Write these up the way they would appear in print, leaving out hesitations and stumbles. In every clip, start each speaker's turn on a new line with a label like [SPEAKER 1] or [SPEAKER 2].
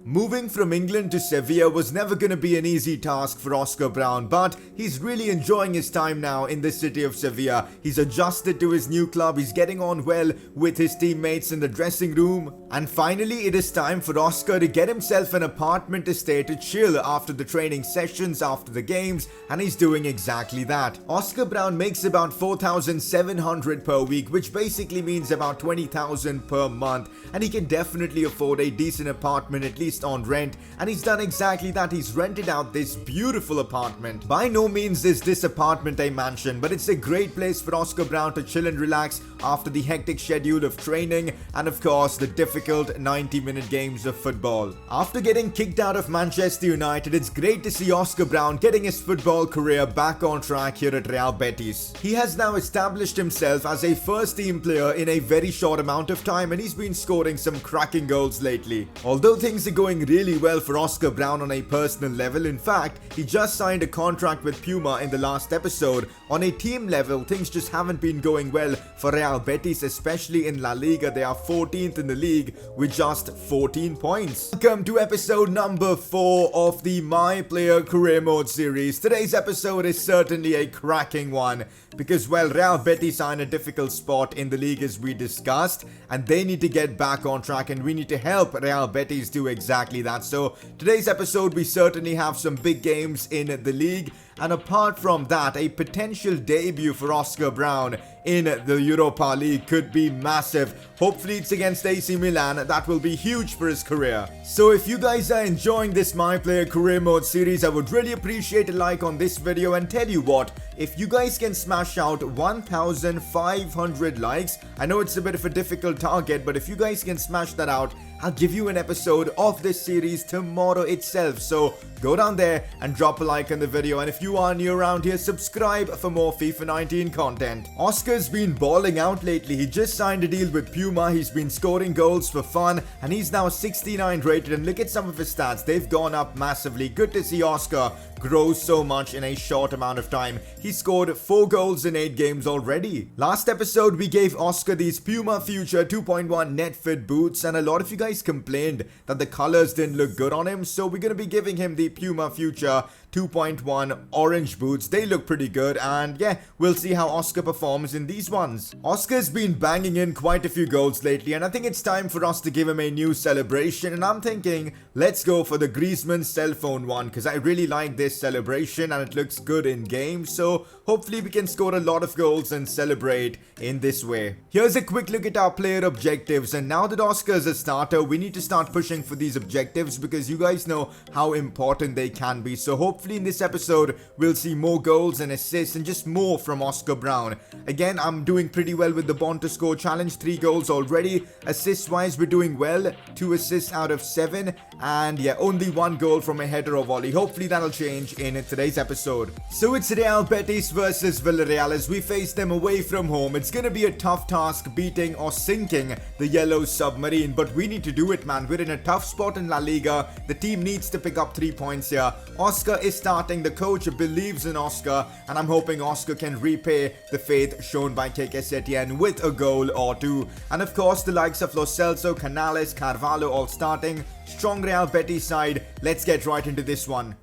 [SPEAKER 1] Moving from England to Sevilla was never going to be an easy task for Oscar Brown, but he's really enjoying his time now in the city of Sevilla. He's adjusted to his new club, he's getting on well with his teammates in the dressing room, and finally it is time for Oscar to get himself an apartment to stay to chill after the training sessions, after the games, and he's doing exactly that. Oscar Brown makes about 4,700 per week, which basically means about 20,000 per month, and he can definitely afford a decent apartment, at least on rent, and he's done exactly that. He's rented out this beautiful apartment. By no means is this apartment a mansion, but it's a great place for Oscar Brown to chill and relax after the hectic schedule of training and of course the difficult 90-minute games of football. After getting kicked out of Manchester United, it's great to see Oscar Brown getting his football career back on track here at Real Betis. He has now established himself as a first team player in a very short amount of time, and he's been scoring some cracking goals lately. Although things are going really well for Oscar Brown on a personal level, in fact, he just signed a contract with Puma in the last episode. On a team level, things just haven't been going well for Real Betis, especially in La Liga. They are 14th in the league with just 14 points. Welcome to episode number 4 of the My Player Career Mode series. Today's episode is certainly a cracking one because, well, Real Betis are in a difficult spot in the league as we discussed, and they need to get back on track, and we need to help Real Betis do exactly that. So today's episode, we certainly have some big games in the league, and apart from that, a potential debut for Oscar Brown in the Europa League could be massive. Hopefully it's against AC Milan. That will be huge for his career. So if you guys are enjoying this My Player Career Mode series, I would really appreciate a like on this video, and tell you what, if you guys can smash out 1,500 likes, I know it's a bit of a difficult target, but if you guys can smash that out, I'll give you an episode of this series tomorrow itself. So go down there and drop a like on the video, and if you are new around here, subscribe for more FIFA 19 content. Oscar's been balling out lately. He just signed a deal with Puma. He's been scoring goals for fun, and he's now 69 rated, and look at some of his stats. They've gone up massively. Good to see Oscar grow so much in a short amount of time. He scored 4 goals in 8 games already. Last episode, we gave Oscar these Puma Future 2.1 net fit boots, and a lot of you guys complained that the colors didn't look good on him, so we're going to be giving him the Puma Future 2.1 orange boots. They look pretty good, and yeah, we'll see how Oscar performs in these ones. Oscar's been banging in quite a few goals lately, and I think it's time for us to give him a new celebration, and I'm thinking let's go for the Griezmann cell phone one, because I really like this celebration and it looks good in game. So hopefully we can score a lot of goals and celebrate in this way. Here's a quick look at our player objectives, and now that Oscar is a starter, we need to start pushing for these objectives because you guys know how important they can be. So hopefully in this episode we'll see more goals and assists and just more from Oscar Brown. Again, I'm doing pretty well with the Born to Score challenge, 3 goals already. Assist wise, we're doing well, 2 assists out of 7, and yeah, only 1 goal from a header or volley. Hopefully that'll change in today's episode. So it's Real Betis versus Villarreal as we face them away from home. It's gonna be a tough task beating or sinking the yellow submarine, but we need to do it, man. We're in a tough spot in La Liga. The team needs to pick up 3 points here. Oscar is starting. The coach believes in Oscar, and I'm hoping Oscar can repay the faith shown by KK Setien with a goal or 2. And of course the likes of Lo Celso, Canales, Carvalho all starting. Strong Real Betis side. Let's get right into this one.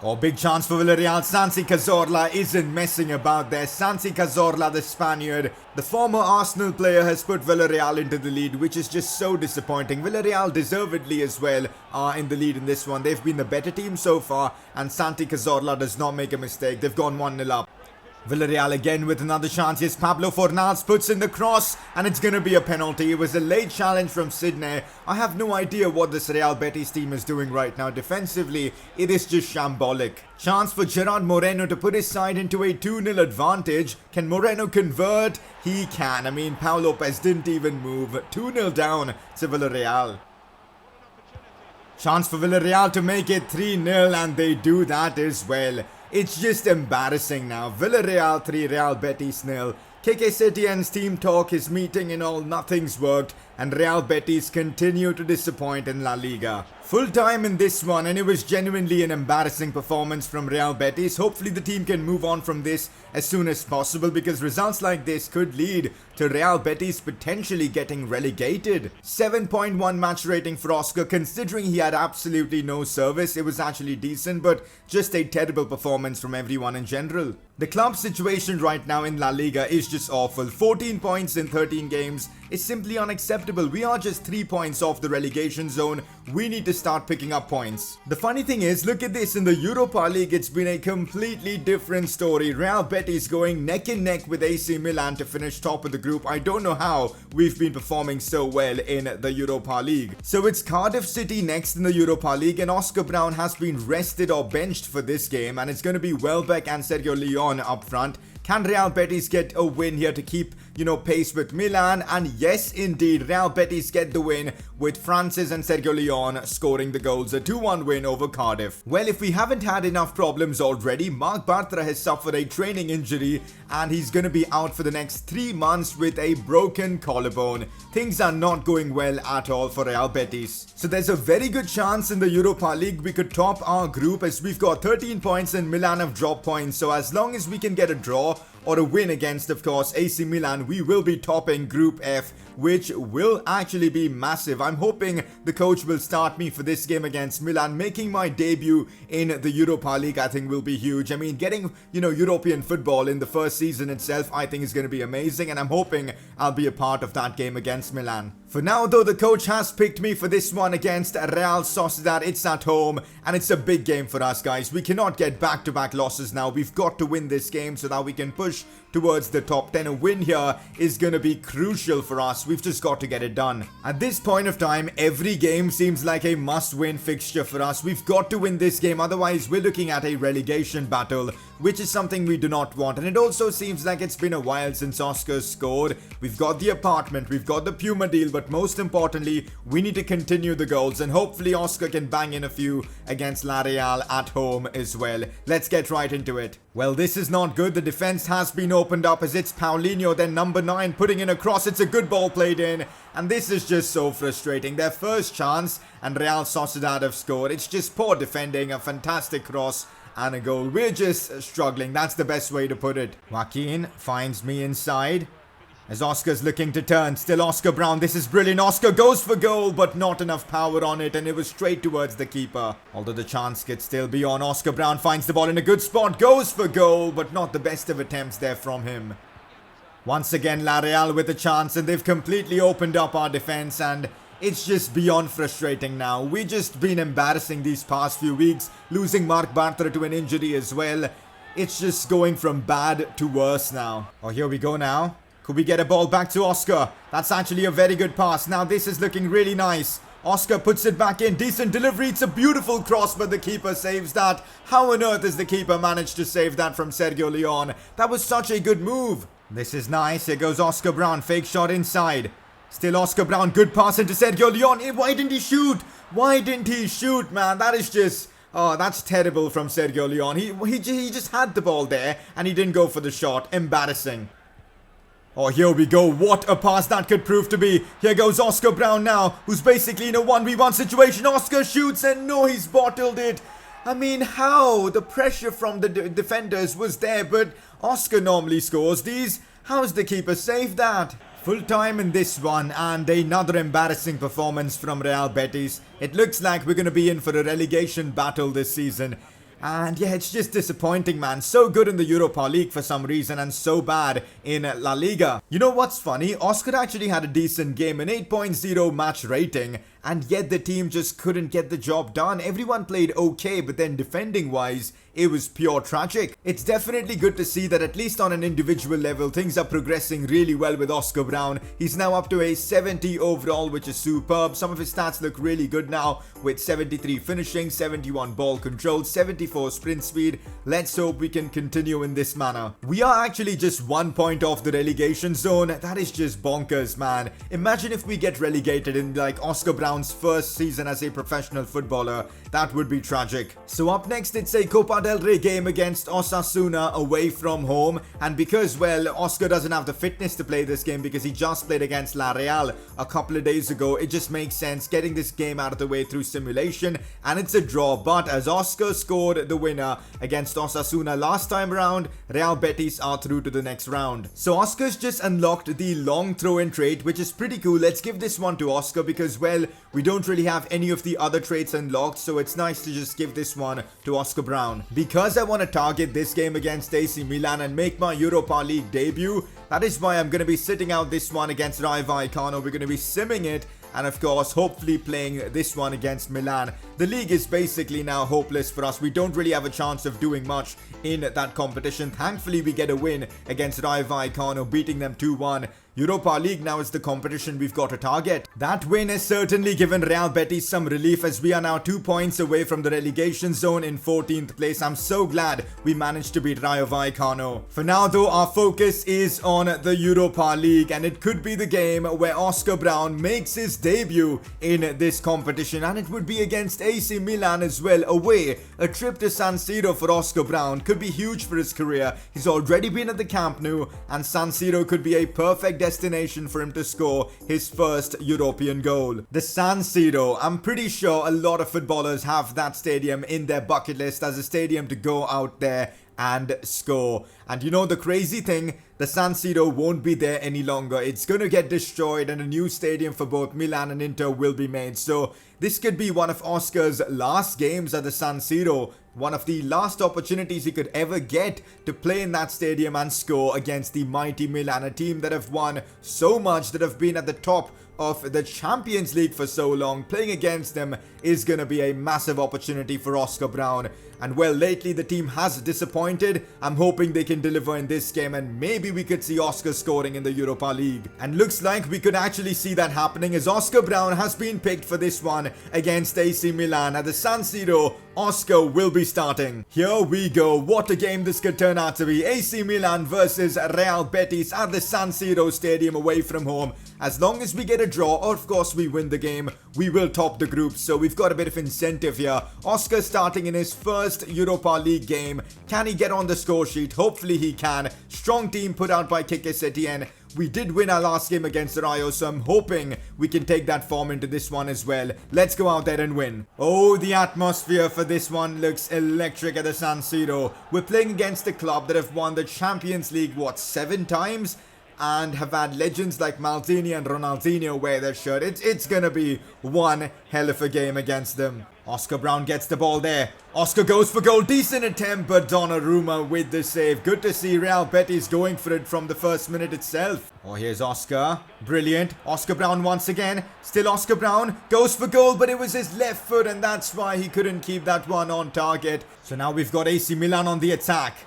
[SPEAKER 1] Oh, big chance for Villarreal. Santi Cazorla isn't messing about there. Santi Cazorla, the Spaniard, the former Arsenal player, has put Villarreal into the lead, which is just so disappointing. Villarreal deservedly as well are in the lead in this one. They've been the better team so far, and Santi Cazorla does not make a mistake. They've gone 1-0 up. Villarreal again with another chance. Yes, Pablo Fornals puts in the cross, and it's going to be a penalty. It was a late challenge from Sydney. I have no idea what this Real Betis team is doing right now. Defensively, it is just shambolic. Chance for Gerard Moreno to put his side into a 2-0 advantage. Can Moreno convert? He can. I mean, Pau Lopez didn't even move. 2-0 down to Villarreal. Chance for Villarreal to make it 3-0, and they do that as well. It's just embarrassing now. Villarreal 3, Real Betis 0. KK Setien's team talk is meeting and all, nothing's worked. and Real Betis continue to disappoint in La Liga. Full time in this one, and it was genuinely an embarrassing performance from Real Betis. Hopefully the team can move on from this as soon as possible, because results like this could lead to Real Betis potentially getting relegated. 7.1 match rating for Oscar. Considering he had absolutely no service, it was actually decent, but just a terrible performance from everyone in general. The club situation right now in La Liga is just awful. 14 points in 13 games is simply unacceptable. We are just 3 points off the relegation zone. We need to start picking up points. The funny thing is, look at this, in the Europa League it's been a completely different story. Real Betis going neck and neck with AC Milan to finish top of the group. I don't know how we've been performing so well in the Europa League. So it's Cardiff City next in the Europa League, and Oscar Brown has been rested or benched for this game, and it's going to be Welbeck and Sergio Leon up front. Can Real Betis get a win here to keep, pace with Milan? And yes, indeed, Real Betis get the win with Francis and Sergio Leon scoring the goals. A 2-1 win over Cardiff. Well, if we haven't had enough problems already, Marc Bartra has suffered a training injury and he's going to be out for the next 3 months with a broken collarbone. Things are not going well at all for Real Betis. So there's a very good chance in the Europa League we could top our group, as we've got 13 points and Milan have dropped points. So as long as we can get a draw or a win against, of course, AC Milan, we will be topping Group F, which will actually be massive. I'm hoping the coach will start me for this game against Milan. Making my debut in the Europa League, I think, will be huge. I mean, getting, European football in the first season itself, I think is going to be amazing, and I'm hoping I'll be a part of that game against Milan. For now, though, the coach has picked me for this one against Real Sociedad. It's at home, and it's a big game for us, guys. We cannot get back-to-back losses now. We've got to win this game so that we can push towards the top 10. A win here is going to be crucial for us. We've just got to get it done. At this point of time, every game seems like a must-win fixture for us. We've got to win this game, otherwise we're looking at a relegation battle, which is something we do not want. And it also seems like it's been a while since Oscar's scored. We've got the apartment, we've got the Puma deal, but most importantly, we need to continue the goals, and hopefully Oscar can bang in a few against La Real at home as well. Let's get right into it. Well, this is not good. The defense has been opened up as it's Paulinho, then number 9 putting in a cross. It's a good ball played in, and this is just so frustrating. Their first chance and Real Sociedad have scored. It's just poor defending, a fantastic cross and a goal. We're just struggling. That's the best way to put it. Joaquin finds me inside as Oscar's looking to turn. Still Oscar Brown. This is brilliant. Oscar goes for goal, but not enough power on it, and it was straight towards the keeper. Although the chance could still be on. Oscar Brown finds the ball in a good spot, goes for goal, but not the best of attempts there from him. Once again, La Real with a chance, and they've completely opened up our defense, and it's just beyond frustrating now. We've just been embarrassing these past few weeks, losing Marc Bartra to an injury as well. It's just going from bad to worse now. Oh, here we go now. Could we get a ball back to Oscar? That's actually a very good pass. Now this is looking really nice. Oscar puts it back in. Decent delivery. It's a beautiful cross, but the keeper saves that. How on earth has the keeper managed to save that from Sergio Leon? That was such a good move. This is nice. Here goes Oscar Brown. Fake shot inside. Still Oscar Brown. Good pass into Sergio Leon. Why didn't he shoot? Why didn't he shoot, man? That is just... Oh, that's terrible from Sergio Leon. He just had the ball there and he didn't go for the shot. Embarrassing. Oh, here we go. What a pass that could prove to be. Here goes Oscar Brown now, who's basically in a 1v1 situation. Oscar shoots and no, he's bottled it. I mean, how? The pressure from the defenders was there, but Oscar normally scores these. How's the keeper saved that? Full time in this one, and another embarrassing performance from Real Betis. It looks like we're going to be in for a relegation battle this season. And yeah, it's just disappointing, man. So good in the Europa League for some reason and so bad in La Liga. You know what's funny? Oscar actually had a decent game, an 8.0 match rating, and yet the team just couldn't get the job done. Everyone played okay, but then defending wise, it was pure tragic. It's definitely good to see that at least on an individual level, things are progressing really well with Oscar Brown. He's now up to a 70 overall, which is superb. Some of his stats look really good now with 73 finishing, 71 ball control, 74 sprint speed. Let's hope we can continue in this manner. We are actually just 1 point off the relegation zone. That is just bonkers, man. Imagine if we get relegated and like Oscar Brown Brown's first season as a professional footballer. That would be tragic. So up next, it's a Copa del Rey game against Osasuna away from home. And because, well, Oscar doesn't have the fitness to play this game because he just played against La Real a couple of days ago, it just makes sense getting this game out of the way through simulation. And it's a draw. But as Oscar scored the winner against Osasuna last time around, Real Betis are through to the next round. So Oscar's just unlocked the long throw-in trait, which is pretty cool. Let's give this one to Oscar because, well, we don't really have any of the other traits unlocked, so it's nice to just give this one to Oscar Brown. Because I want to target this game against AC Milan and make my Europa League debut, that is why I'm going to be sitting out this one against Rayo Vallecano. We're going to be simming it, and of course, hopefully playing this one against Milan. The league is basically now hopeless for us. We don't really have a chance of doing much in that competition. Thankfully, we get a win against Rayo Vallecano, beating them 2-1. Europa League now is the competition we've got to target. That win has certainly given Real Betis some relief as we are now 2 points away from the relegation zone in 14th place. I'm so glad we managed to beat Rayo Vallecano. For now though, our focus is on the Europa League, and it could be the game where Oscar Brown makes his debut in this competition, and it would be against AC Milan as well, away. A trip to San Siro for Oscar Brown could be huge for his career. He's already been at the Camp Nou, and San Siro could be a perfect destination for him to score his first European goal. The San Siro, I'm pretty sure a lot of footballers have that stadium in their bucket list as a stadium to go out there and score. And you know the crazy thing, the San Siro won't be there any longer. It's going to get destroyed and a new stadium for both Milan and Inter will be made. So this could be one of Oscar's last games at the San Siro. One of the last opportunities he could ever get to play in that stadium and score against the mighty Milan, a team that have won so much, that have been at the top of the Champions League for so long. Playing against them is going to be a massive opportunity for Oscar Brown. And well, lately the team has disappointed. I'm hoping they can deliver in this game, and maybe we could see Oscar scoring in the Europa League. And looks like we could actually see that happening as Oscar Brown has been picked for this one against AC Milan at the San Siro. Oscar will be starting. Here we go. What a game this could turn out to be. AC Milan versus Real Betis at the San Siro Stadium away from home. As long as we get a draw, or of course we win the game, we will top the group. So we've got a bit of incentive here. Oscar starting in his first Europa League game. Can he get on the score sheet? Hopefully he can. Strong team put out by Kike Setien. We did win our last game against Rayo, so I'm hoping we can take that form into this one as well. Let's go out there and win. Oh, the atmosphere for this one looks electric at the San Siro. We're playing against a club that have won the Champions League, what, 7 times? And have had legends like Maldini and Ronaldinho wear their shirt. It's gonna be one hell of a game against them. Oscar Brown gets the ball there. Oscar goes for goal. Decent attempt, but Donnarumma with the save. Good to see Real Betis going for it from the first minute itself. Oh, here's Oscar. Brilliant. Oscar Brown once again. Still Oscar Brown. Goes for goal, but it was his left foot, and that's why he couldn't keep that one on target. So now we've got AC Milan on the attack.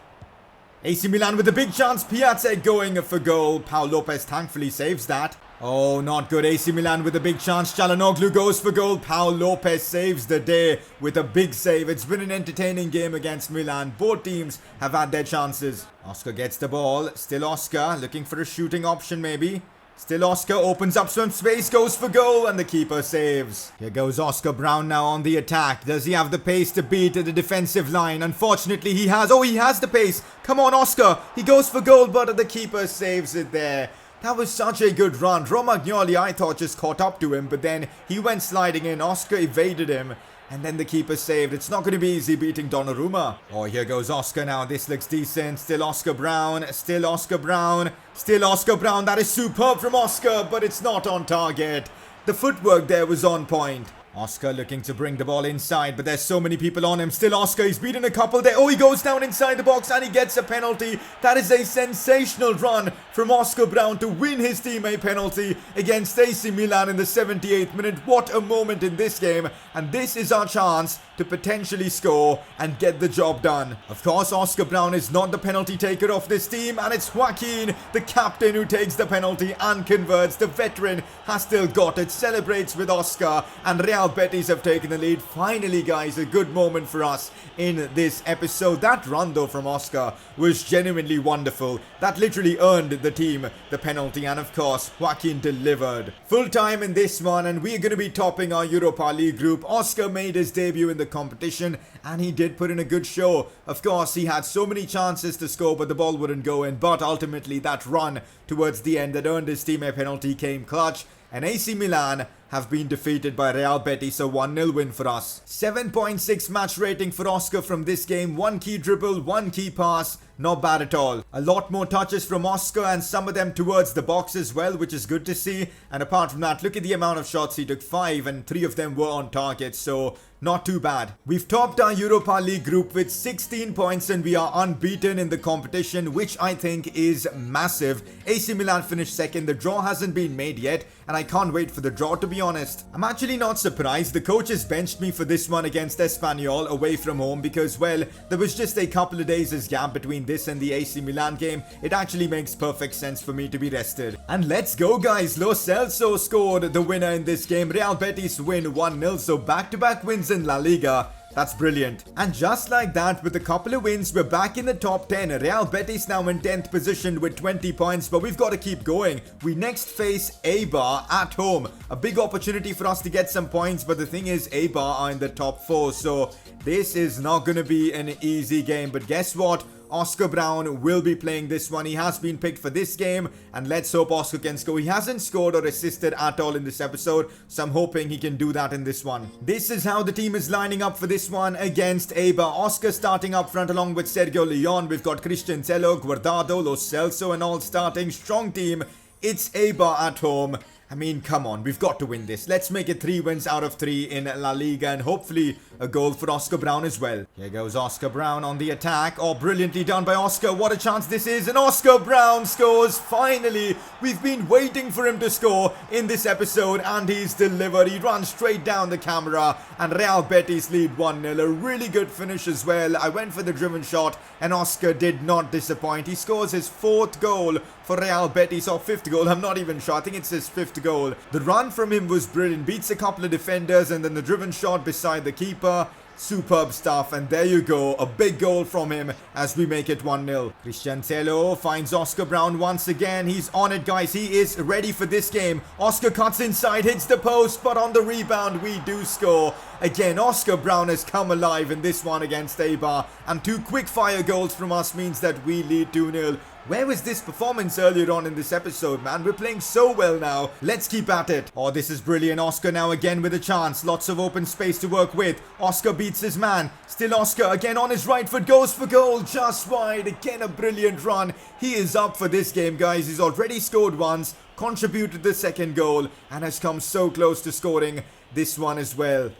[SPEAKER 1] AC Milan with a big chance. Piatek going for goal. Pau Lopez thankfully saves that. Oh, not good. AC Milan with a big chance. Çalhanoğlu goes for goal. Pau Lopez saves the day with a big save. It's been an entertaining game against Milan. Both teams have had their chances. Oscar gets the ball. Still Oscar looking for a shooting option maybe. Still Oscar opens up some space, goes for goal, and the keeper saves. Here goes Oscar Brown now on the attack. Does he have the pace to beat the defensive line? Unfortunately, he has. Oh, he has the pace. Come on, Oscar. He goes for goal, but the keeper saves it there. That was such a good run. Romagnoli, I thought, just caught up to him, but then he went sliding in. Oscar evaded him. And then the keeper saved. It's not going to be easy beating Donnarumma. Oh, here goes Oscar now. This looks decent. Still Oscar Brown. Still Oscar Brown. Still Oscar Brown. That is superb from Oscar, but it's not on target. The footwork there was on point. Oscar looking to bring the ball inside, but there's so many people on him. Still Oscar, he's beaten a couple there. Oh, he goes down inside the box and he gets a penalty. That is a sensational run from Oscar Brown to win his team a penalty against AC Milan in the 78th minute. What a moment in this game. And this is our chance to potentially score and get the job done. Of course, Oscar Brown is not the penalty taker of this team, and it's Joaquin, the captain, who takes the penalty and converts. The veteran has still got it, celebrates with Oscar, and Real Real Betis have taken the lead. Finally, guys, a good moment for us in this episode. That run, though, from Oscar was genuinely wonderful. That literally earned the team the penalty, and of course, Joaquin delivered. Full time in this one, and we're going to be topping our Europa League group. Oscar made his debut in the competition, and he did put in a good show. Of course, he had so many chances to score, but the ball wouldn't go in. But ultimately, that run towards the end that earned his team a penalty came clutch. And AC Milan have been defeated by Real Betis, a 1-0 win for us. 7.6 match rating for Oscar from this game. 1 key dribble, 1 key pass. Not bad at all. A lot more touches from Oscar, and some of them towards the box as well, which is good to see. And apart from that, look at the amount of shots he took. 5, and 3 of them were on target, so not too bad. We've topped our Europa League group with 16 points, and we are unbeaten in the competition, which I think is massive. AC Milan finished second. The draw hasn't been made yet, and I can't wait for the draw, to be honest. I'm actually not surprised. The coaches benched me for this one against Espanyol away from home because, well, there was just a couple of days' gap between this and the AC Milan game. It actually makes perfect sense for me to be rested. And let's go, guys. Lo Celso scored the winner in this game. Real Betis win 1-0, so back-to-back wins in La Liga. That's brilliant. And just like that, with a couple of wins, we're back in the top 10. Real Betis now in 10th position with 20 points, but we've got to keep going. We next face Eibar at home. A big opportunity for us to get some points, but the thing is, Eibar are in the top 4, so this is not going to be an easy game. But guess what? Oscar Brown will be playing this one. He has been picked for this game, and let's hope Oscar can score. He hasn't scored or assisted at all in this episode, so I'm hoping he can do that in this one. This is how the team is lining up for this one against Eibar. Oscar starting up front along with Sergio Leon. We've got Christian Tello, Guardado, Lo Celso and all starting. Strong team. It's Eibar at home. I mean, come on, we've got to win this. Let's make it 3 wins out of 3 in La Liga, and hopefully a goal for Oscar Brown as well. Here goes Oscar Brown on the attack. Oh, brilliantly done by Oscar. What a chance this is. And Oscar Brown scores. Finally, we've been waiting for him to score in this episode, and he's delivered. He runs straight down the camera, and Real Betis lead 1-0. A really good finish as well. I went for the driven shot, and Oscar did not disappoint. He scores his 4th goal for Real Betis, or 5th goal. I'm not even sure. I think it's his 5th goal. The run from him was brilliant. Beats a couple of defenders, and then the driven shot beside the keeper. Superb stuff, and there you go, a big goal from him as we make it 1-0. Christian Tello finds Oscar Brown once again. He's on it, guys. He is ready for this game. Oscar cuts inside, hits the post, but on the rebound we do score. Again, Oscar Brown has come alive in this one against Eibar, and 2 quick fire goals from us means that we lead 2-0. Where was this performance earlier on in this episode, man? We're playing so well now. Let's keep at it. Oh, this is brilliant. Oscar now again with a chance. Lots of open space to work with. Oscar beats his man. Still Oscar again on his right foot. Goes for goal. Just wide. Again, a brilliant run. He is up for this game, guys. He's already scored once, contributed the 2nd goal, and has come so close to scoring this one as well.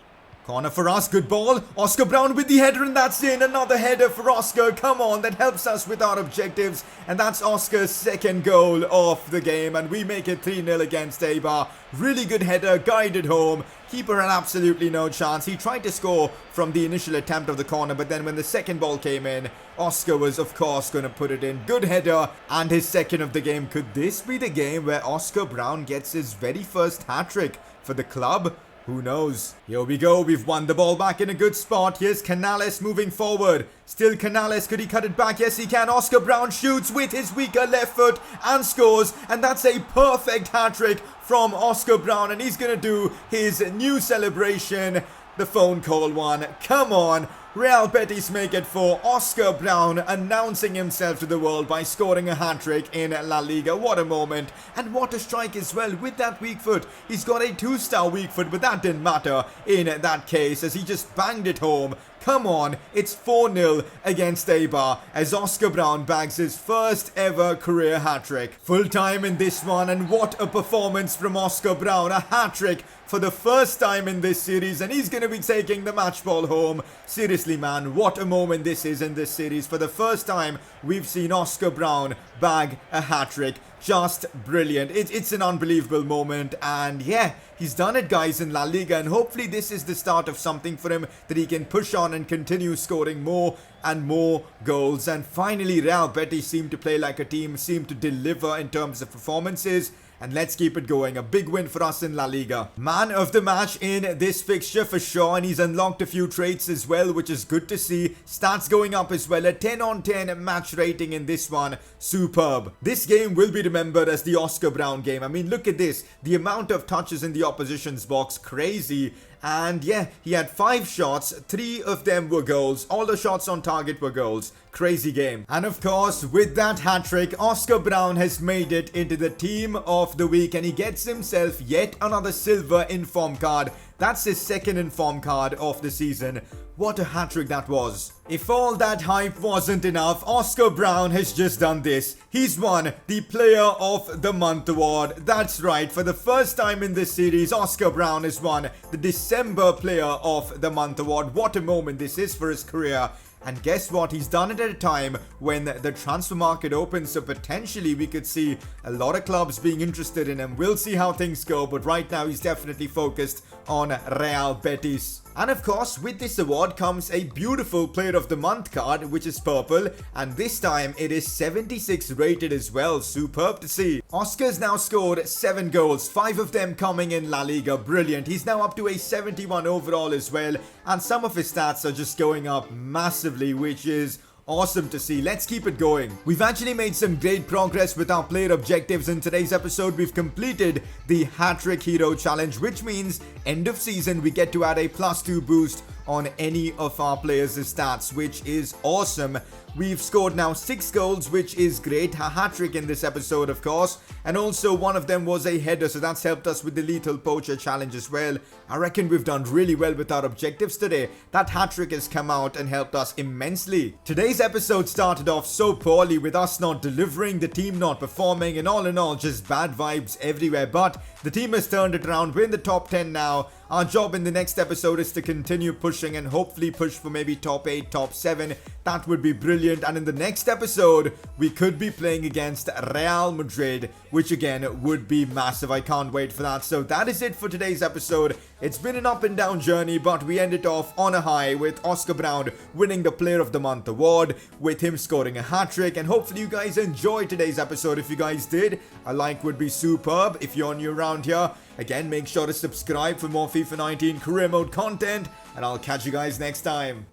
[SPEAKER 1] Corner for us, good ball. Oscar Brown with the header, and that's in. Another header for Oscar. Come on, that helps us with our objectives. And that's Oscar's 2nd goal of the game, and we make it 3-0 against Eibar. Really good header, guided home. Keeper had absolutely no chance. He tried to score from the initial attempt of the corner, but then when the 2nd ball came in, Oscar was of course going to put it in. Good header, and his 2nd of the game. Could this be the game where Oscar Brown gets his very first hat-trick for the club? Who knows? Here we go. We've won the ball back in a good spot. Here's Canales moving forward. Still Canales. Could he cut it back? Yes, he can. Oscar Brown shoots with his weaker left foot and scores. And that's a perfect hat-trick from Oscar Brown. And he's going to do his new celebration. The phone call one. Come on. Real Betis make it 4. Oscar Brown announcing himself to the world by scoring a hat-trick in La Liga. What a moment. And what a strike as well with that weak foot. He's got a 2-star weak foot, but that didn't matter in that case as he just banged it home. Come on, it's 4-0 against Eibar as Oscar Brown bags his first ever career hat-trick. Full time in this one, and what a performance from Oscar Brown. A hat-trick for the first time in this series, and he's going to be taking the match ball home. Seriously, man, what a moment this is in this series. For the first time, we've seen Oscar Brown bag a hat-trick. Just brilliant. It's an unbelievable moment, and yeah, he's done it, guys, in La Liga, and hopefully this is the start of something for him that he can push on and continue scoring more and more goals. And finally, Real Betis seem to play like a team, seem to deliver in terms of performances, and let's keep it going. A big win for us in La Liga. Man of the match in this fixture for sure, and he's unlocked a few traits as well, which is good to see. Stats going up as well. A 10 on 10 match rating in this one. Superb. This game will be remembered as the Oscar Brown game. I mean, look at this. The amount of touches in the opposition's box, crazy. And yeah, he had 5 shots, 3 of them were goals. All the shots on target were goals. Crazy game. And of course, with that hat-trick, Oscar Brown has made it into the team of the week, and he gets himself yet another silver inform card. That's his second inform card of the season. What a hat-trick that was. If all that hype wasn't enough, Oscar Brown has just done this. He's won the Player of the Month award. That's right, for the first time in this series, Oscar Brown has won the December Player of the Month award. What a moment this is for his career. And guess what? He's done it at a time when the transfer market opens, so potentially we could see a lot of clubs being interested in him. We'll see how things go, but right now he's definitely focused on Real Betis. And of course, with this award comes a beautiful Player of the Month card, which is purple, and this time it is 76 rated as well. Superb to see. Oscar's now scored 7 goals, 5 of them coming in La Liga. Brilliant. He's now up to a 71 overall as well, and some of his stats are just going up massively, which is awesome to see. Let's keep it going. We've actually made some great progress with our player objectives. In today's episode, we've completed the Hat-Trick Hero Challenge, which means end of season we get to add a +2 boost on any of our players' stats, which is awesome. We've scored now 6 goals, which is great. A hat-trick in this episode, of course. And also one of them was a header, so that's helped us with the Lethal Poacher Challenge as well. I reckon we've done really well with our objectives today. That hat-trick has come out and helped us immensely. Today's episode started off so poorly, with us not delivering, the team not performing, and all in all, just bad vibes everywhere. But the team has turned it around. We're in the top 10 now. Our job in the next episode is to continue pushing and hopefully push for maybe top 8, top 7. That would be brilliant. And in the next episode, we could be playing against Real Madrid, which again would be massive. I can't wait for that. So that is it for today's episode. It's been an up and down journey, but we ended off on a high with Oscar Brown winning the Player of the Month award, with him scoring a hat-trick. And hopefully you guys enjoyed today's episode. If you guys did, a like would be superb. If you're new around here, again, make sure to subscribe for more FIFA 19 career mode content, and I'll catch you guys next time.